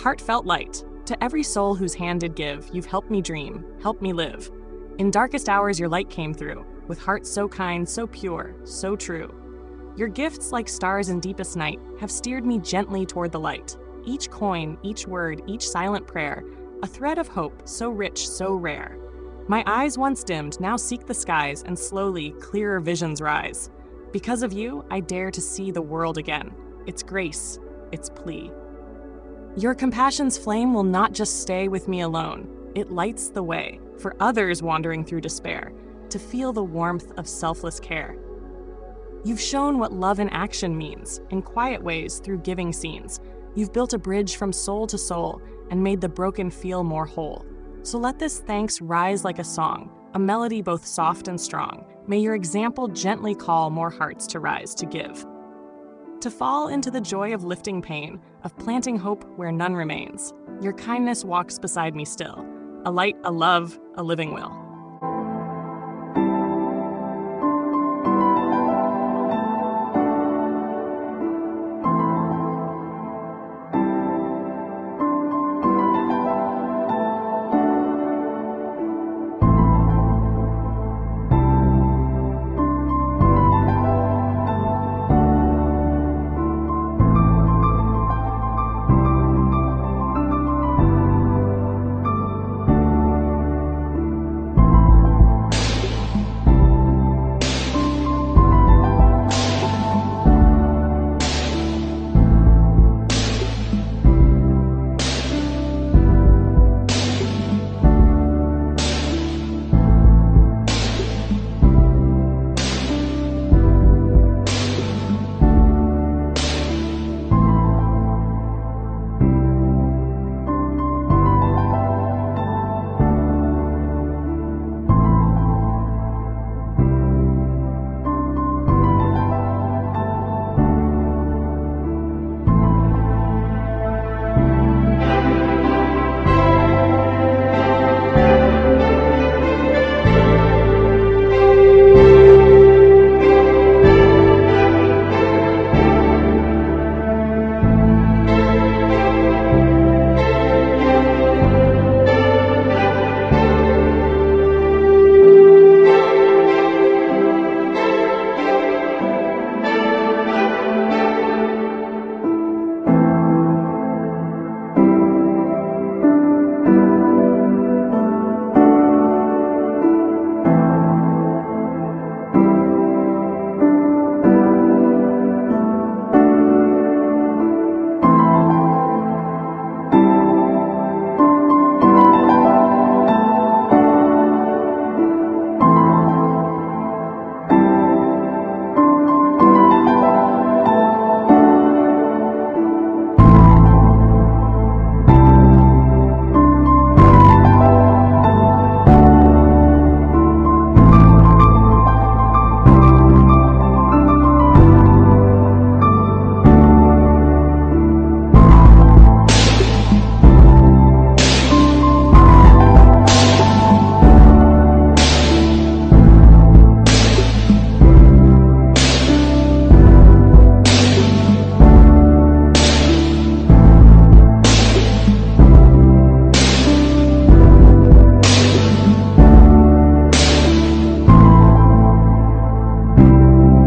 heartfelt light. To every soul whose hand did give, you've helped me dream, helped me live. In darkest hours your light came through, with hearts so kind, so pure, so true. Your gifts, like stars in deepest night, have steered me gently toward the light. Each coin, each word, each silent prayer, a thread of hope, so rich, so rare. My eyes once dimmed, now seek the skies, and slowly, clearer visions rise. Because of you, I dare to see the world again. Its grace, its plea. Your compassion's flame will not just stay with me alone. It lights the way for others wandering through despair to feel the warmth of selfless care. You've shown what love in action means, in quiet ways through giving scenes. You've built a bridge from soul to soul and made the broken feel more whole. So let this thanks rise like a song, a melody both soft and strong. May your example gently call more hearts to rise to give. To fall into the joy of lifting pain, of planting hope where none remains. Your kindness walks beside me still, a light, a love, a living will.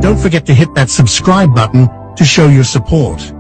Don't forget to hit that subscribe button to show your support.